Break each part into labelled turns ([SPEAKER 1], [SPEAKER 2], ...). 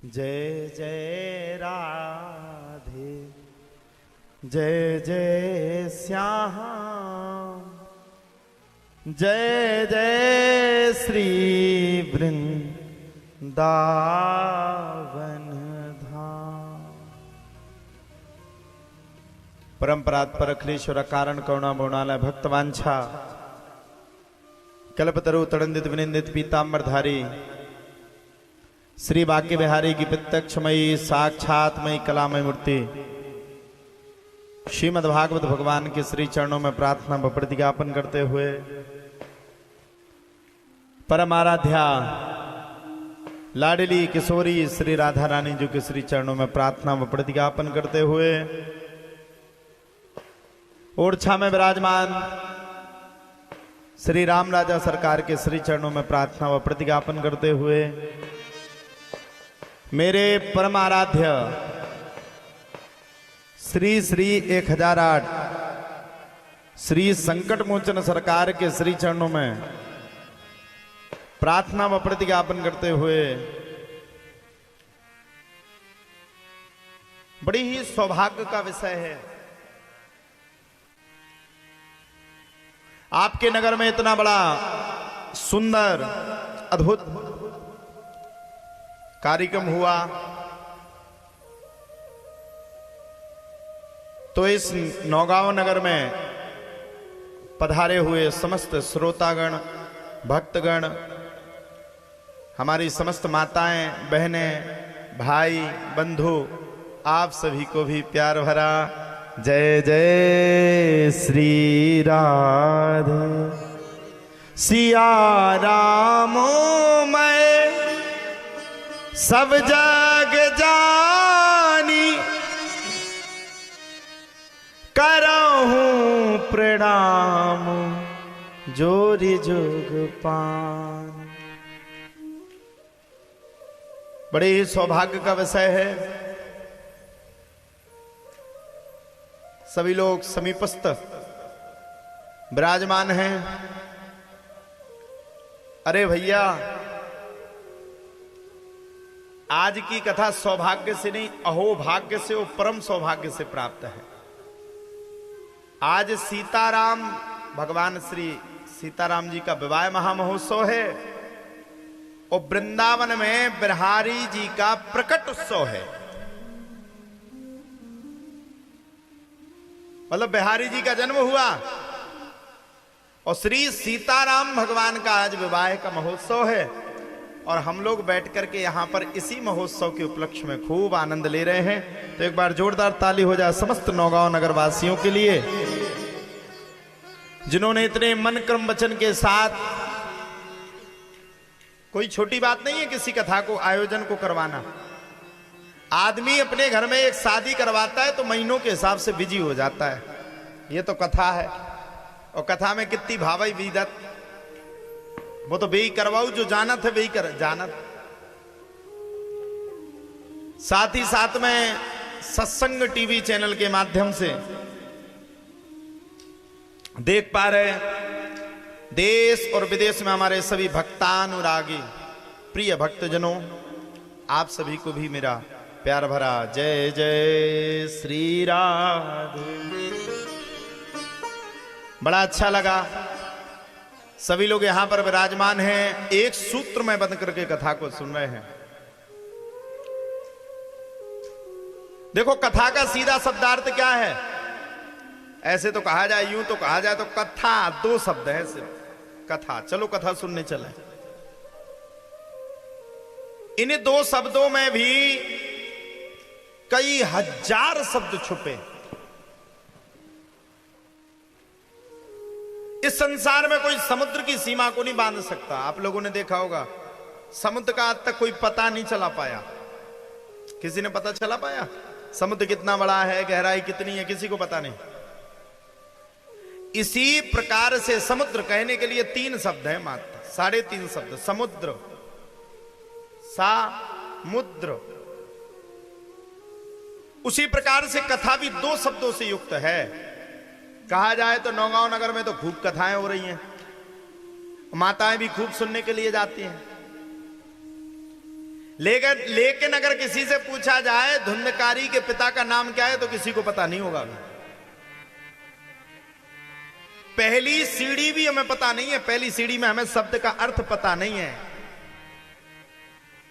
[SPEAKER 1] जय जय राधे जय जय श्याम जय जय श्री वृंदावन धाम। परंपरात्पर अखिलेश्वर कारण करुणा मौणालय भक्तवांछा कल्पतरु तड़ंदित विनिंदित पीतांबरधारी श्री बांके बिहारी की प्रत्यक्षमयी साक्षातमयी कलामय मूर्ति श्रीमद् भागवत भगवान के श्री चरणों में प्रार्थना व प्रतिज्ञापन करते हुए परम आराध्या लाडली किशोरी श्री राधा रानी जी के श्री चरणों में प्रार्थना व प्रतिज्ञापन करते हुए ओरछा में विराजमान श्री राम राजा सरकार के श्री चरणों में प्रार्थना व प्रतिज्ञापन करते हुए मेरे परम आराध्य श्री श्री 1008 श्री संकट मोचन सरकार के श्री चरणों में प्रार्थना व प्रतिज्ञापन करते हुए बड़ी ही सौभाग्य का विषय है आपके नगर में इतना बड़ा सुंदर अद्भुत कार्यक्रम हुआ तो इस नौगांव नगर में पधारे हुए समस्त श्रोतागण भक्तगण हमारी समस्त माताएं बहनें भाई बंधु आप सभी को भी प्यार भरा जय जय श्री राधे सिया राम मैं सब जग जानी करहूं प्रणाम जोरी जोग पान। बड़े ही सौभाग्य का विषय है। सभी लोग समीपस्थ विराजमान हैं। अरे भैया आज की कथा सौभाग्य से नहीं अहोभाग्य से और परम सौभाग्य से प्राप्त है। आज सीताराम भगवान श्री सीताराम जी का विवाह महामहोत्सव है और वृंदावन में बिहारी जी का प्रकट उत्सव है। मतलब बिहारी जी का जन्म हुआ और श्री सीताराम भगवान का आज विवाह का महोत्सव है और हम लोग बैठ करके यहां पर इसी महोत्सव के उपलक्ष्य में खूब आनंद ले रहे हैं। तो एक बार जोरदार ताली हो जाए समस्त नौगांव नगर वासियों के लिए जिन्होंने इतने मन क्रम वचन के साथ, कोई छोटी बात नहीं है किसी कथा को आयोजन को करवाना। आदमी अपने घर में एक शादी करवाता है तो महीनों के हिसाब से बिजी हो जाता है। ये तो कथा है और कथा में कितनी भावई विदत, वो तो बेई करवाऊ जो जानत है बेई कर जानत। साथ ही साथ में सत्संग टीवी चैनल के माध्यम से देख पा रहे देश और विदेश में हमारे सभी भक्तानुरागी प्रिय भक्तजनों, आप सभी को भी मेरा प्यार भरा जय जय श्री राधे। बड़ा अच्छा लगा सभी लोग यहां पर विराजमान हैं, एक सूत्र में बंद करके कथा को सुन रहे हैं। देखो कथा का सीधा शब्दार्थ क्या है। ऐसे तो कहा जाए, यूं तो कहा जाए तो कथा दो शब्द है सिर्फ कथा। चलो कथा सुनने चले। इन दो शब्दों में भी कई हजार शब्द छुपे। इस संसार में कोई समुद्र की सीमा को नहीं बांध सकता। आप लोगों ने देखा होगा समुद्र का आज तक कोई पता नहीं चला पाया। किसी ने पता चला पाया समुद्र कितना बड़ा है, गहराई कितनी है, किसी को पता नहीं। इसी प्रकार से समुद्र कहने के लिए 3 शब्द है मात्र, 3.5 शब्द। समुद्र सामुद्र। उसी प्रकार से कथा भी 2 शब्दों से युक्त है। कहा जाए तो नौगांव नगर में तो खूब कथाएं हो रही हैं, माताएं भी खूब सुनने के लिए जाती हैं। लेकिन अगर किसी से पूछा जाए धुंधकारी के पिता का नाम क्या है तो किसी को पता नहीं होगा। पहली सीढ़ी भी हमें पता नहीं है, पहली सीढ़ी में हमें शब्द का अर्थ पता नहीं है।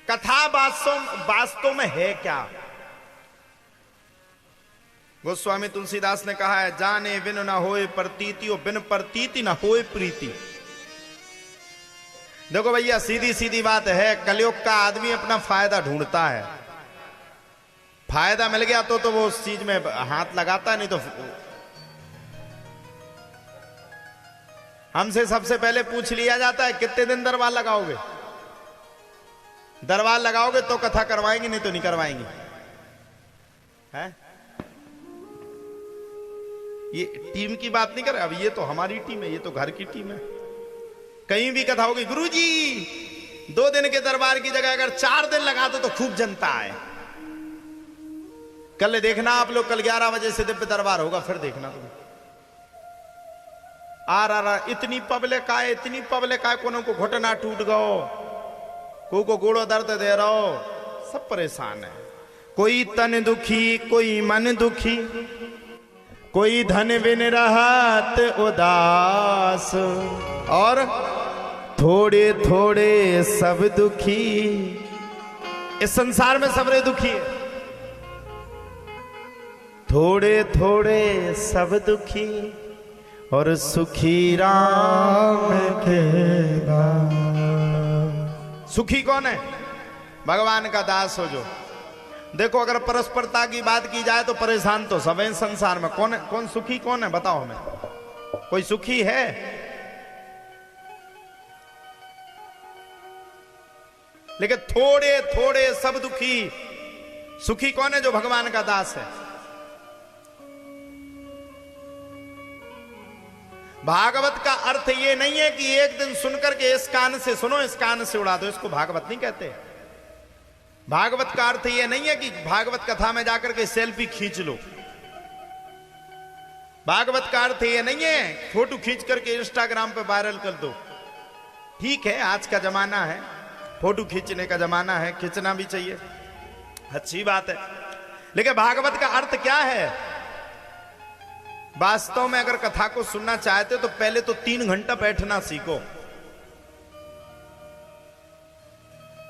[SPEAKER 1] कथा वास्तव में है क्या? गोस्वामी तुलसीदास ने कहा है, जाने बिन न होए प्रतीति और बिन प्रतीति न होए प्रीति। देखो भैया, सीधी सीधी बात है, कलयुग का आदमी अपना फायदा ढूंढता है। फायदा मिल गया तो वो उस चीज में हाथ लगाता, नहीं तो हमसे सबसे पहले पूछ लिया जाता है कितने दिन दरबार लगाओगे। दरबार लगाओगे तो कथा करवाएंगे, नहीं तो नहीं करवाएंगे। है ये टीम की बात नहीं कर रहे, अब ये तो हमारी टीम है, ये तो घर की टीम है। कहीं भी कथा होगी, गुरुजी 2 दिन के दरबार की जगह अगर 4 दिन लगा दो तो खूब जनता है। कल देखना आप लोग, कल 11 बजे से दिव्य दरबार होगा, फिर देखना तुम। आ इतनी पब्लिक आए, इतनी पब्लिक आए, कोनो को घुटना टूट गयो, को गोड़ो दर्द दे रहा हो, सब परेशान है। कोई तन दुखी, कोई मन दुखी, कोई धन बिन रहत उदास, और थोड़े थोड़े सब दुखी। इस संसार में सबरे दुखी है, थोड़े थोड़े सब दुखी और सुखी राम के दास। सुखी कौन है? भगवान का दास हो जो। देखो, अगर परस्परता की बात की जाए तो परेशान तो सब हैं संसार में। कौन सुखी कौन है बताओ हमें? कोई सुखी है? लेकिन थोड़े थोड़े सब दुखी। सुखी कौन है? जो भगवान का दास है। भागवत का अर्थ ये नहीं है कि एक दिन सुनकर के इस कान से सुनो, इस कान से उड़ा दो, इसको भागवत नहीं कहते। भागवत का अर्थ ये नहीं है कि भागवत कथा में जाकर के सेल्फी खींच लो। भागवत का अर्थ ये नहीं है फोटो खींच करके इंस्टाग्राम पे वायरल कर दो। ठीक है, आज का जमाना है, फोटो खींचने का जमाना है, खींचना भी चाहिए, अच्छी बात है। लेकिन भागवत का अर्थ क्या है? वास्तव में अगर कथा को सुनना चाहते तो पहले तो 3 घंटा बैठना सीखो।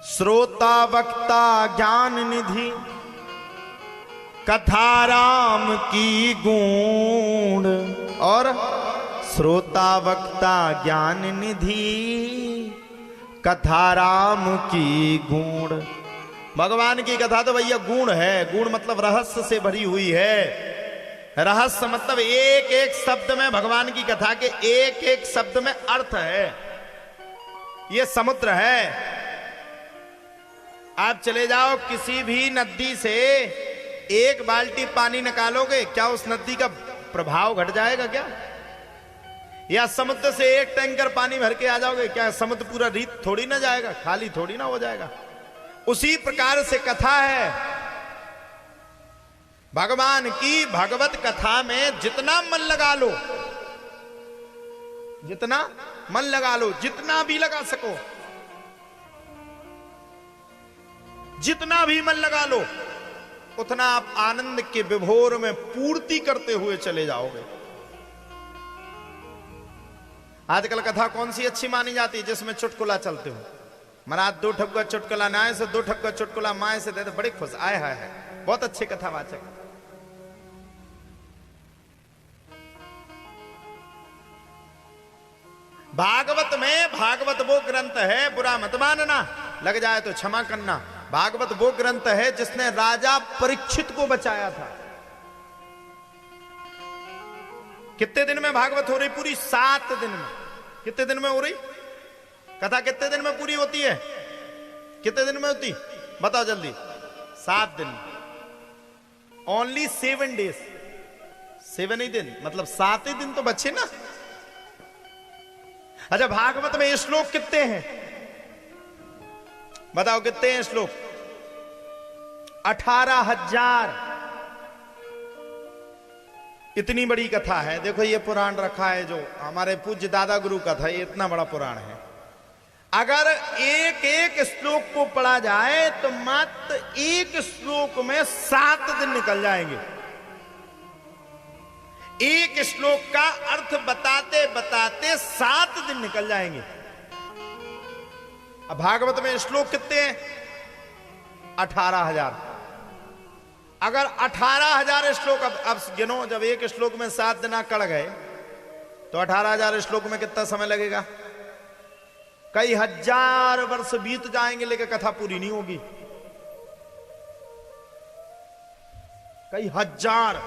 [SPEAKER 1] श्रोता वक्ता ज्ञान निधि, कथा राम की गूढ़। और श्रोता वक्ता ज्ञान निधि, कथा राम की गूढ़। भगवान की कथा तो भैया गूढ़ है। गूढ़ मतलब रहस्य से भरी हुई है। रहस्य मतलब एक एक शब्द में, भगवान की कथा के एक एक शब्द में अर्थ है। ये समुद्र है। आप चले जाओ किसी भी नदी से 1 बाल्टी पानी निकालोगे, क्या उस नदी का प्रभाव घट जाएगा क्या? या समुद्र से 1 टैंकर पानी भर के आ जाओगे, क्या समुद्र पूरा रीत थोड़ी ना जाएगा, खाली थोड़ी ना हो जाएगा। उसी प्रकार से कथा है। भगवान की भगवत कथा में जितना मन लगा लो, जितना मन लगा लो, जितना भी लगा सको, जितना भी मन लगा लो, उतना आप आनंद के विभोर में पूर्ति करते हुए चले जाओगे। आजकल कथा कौन सी अच्छी मानी जाती है? जिसमें चुटकुला चलते हो। महाराज 2 ठप्पा चुटकुला नाय से, 2 ठप्पा चुटकुला माए से दे दे, बड़े खुश आए है। बहुत अच्छे कथावाचक। भागवत में, भागवत वो ग्रंथ है, बुरा मत मानना, लग जाए तो क्षमा करना। भागवत वो ग्रंथ है जिसने राजा परीक्षित को बचाया था। कितने दिन में भागवत हो रही? पूरी 7 दिन में। कितने दिन में हो रही कथा? कितने दिन में पूरी होती है? कितने दिन में होती बताओ जल्दी? 7 दिन। Only 7 days. 7 ही दिन, मतलब 7 ही दिन तो बचे ना। अच्छा, भागवत में श्लोक कितने हैं बताओ? कितने हैं श्लोक? 18,000। इतनी बड़ी कथा है। देखो ये पुराण रखा है जो हमारे पूज्य दादा गुरु का था, ये इतना बड़ा पुराण है। अगर एक एक श्लोक को पढ़ा जाए तो मात्र एक श्लोक में 7 दिन निकल जाएंगे। एक श्लोक का अर्थ बताते बताते 7 दिन निकल जाएंगे। अब भागवत में श्लोक कितने हैं? 18,000। अगर 18,000 श्लोक, अब गिनो, जब एक श्लोक में 7 दिन कड़ गए तो 18,000 श्लोक में कितना समय लगेगा? कई हजार वर्ष बीत जाएंगे लेकिन कथा पूरी नहीं होगी। कई हजार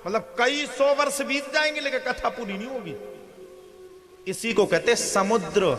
[SPEAKER 1] मतलब कई 100 वर्ष बीत जाएंगे लेकिन कथा पूरी नहीं होगी। इसी को कहते समुद्र।